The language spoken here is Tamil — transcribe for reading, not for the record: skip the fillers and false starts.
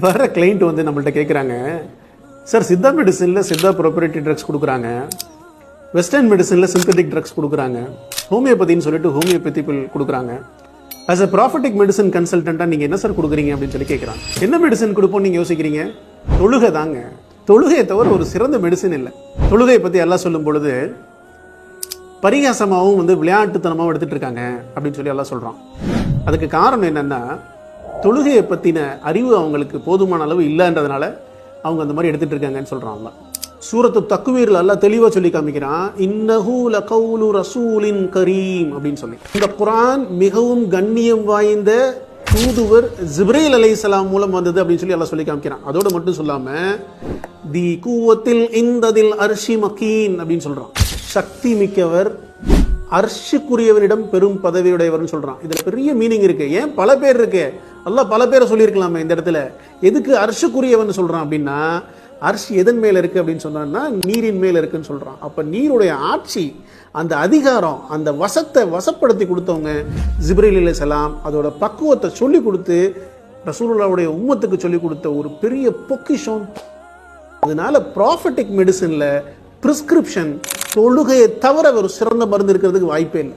வர கிளைண்ட் வந்து நம்மள்ட்ட கேட்குறாங்க, சார் சித்தா மெடிசனில் சித்தா ப்ரொப்ரேட்டரி ட்ரக்ஸ் கொடுக்குறாங்க, வெஸ்டர்ன் மெடிசனில் சிந்தட்டிக் ட்ரக்ஸ் கொடுக்குறாங்க, ஹோமியோபதின்னு சொல்லிட்டு ஹோமியோபதி பில் கொடுக்குறாங்க. ஆஸ் அ ப்ராஃபட்டிக் மெடிசன் கன்சல்டண்ட்டாக நீங்கள் என்ன சார் கொடுக்குறீங்க அப்படின்னு சொல்லி கேட்குறாங்க. என்ன மெடிசன் கொடுப்போம்னு நீங்கள் யோசிக்கிறீங்க? தொழுகை தாங்க. தொழுகையை தவிர ஒரு சிறந்த மெடிசன் இல்லை. தொழுகையை பற்றி எல்லாம் சொல்லும் பொழுது பரிகாசமாகவும் விளையாட்டுத்தனமாகவும் எடுத்துகிட்டு இருக்காங்க அப்படின்னு சொல்லி எல்லாம் சொல்கிறான். அதுக்கு காரணம் என்னென்னா, தொழுகையை பற்றின அறிவு அவங்களுக்கு போதுமான அளவு இல்லைன்றதுனால அவங்க அந்த மாதிரி எடுத்துகிட்டு இருக்காங்கன்னு சொல்கிறாங்க. சூரத்து தக்வீரில் அல்லாஹ் தெளிவாக சொல்லி காமிக்கிறான், இன்னஹு லகவுலு ரசூலின் கரீம் அப்படின்னு சொல்லி. இந்த குர்ஆன் மிகவும் கண்ணியம் வாய்ந்த தூதுவர் ஜிப்ரீல் அலைஹிஸ்ஸலாம் மூலம் வந்தது அப்படின்னு சொல்லி அல்லாஹ் சொல்லி காமிக்கிறான். அதோடு மட்டும் சொல்லாமல் தி கூவத்தில் இந்ததில் அர்ஷி மக்கீன் அப்படின்னு சொல்கிறான். சக்தி மிக்கவர், அர்ஷுக்குரியவனிடம் பெரும் பதவியுடையவர்னு சொல்றான். இதுல பெரிய மீனிங் இருக்கு. ஏன் பல பேர் இருக்கு, அல்லாஹ் பல பேரை சொல்லியிருக்கலாமே இந்த இடத்துல. எதுக்கு அர்ஷுக்குரியவன் சொல்றான் அப்படின்னா, அர்ஷ் எதன் மேல இருக்கு அப்படின்னு சொன்னா நீரின் மேல இருக்குன்னு சொல்றான். அப்ப நீருடைய ஆட்சி, அந்த அதிகாரம், அந்த வசப்படுத்தி கொடுத்தவங்க ஜிப்ரீல் அலைஹிஸ்ஸலாம். அதோட பக்குவத்தை சொல்லி கொடுத்து ரசூலுல்லாஹ்வுடைய உம்மத்துக்கு சொல்லி கொடுத்த ஒரு பெரிய பொக்கிஷம். அதனால ப்ராஃபட்டிக் மெடிசன்ல பிரிஸ்கிரிப்ஷன் தொழுகையை தவிர ஒரு சிறந்த மருந்து இருக்கிறதுக்கு வாய்ப்பே இல்லை.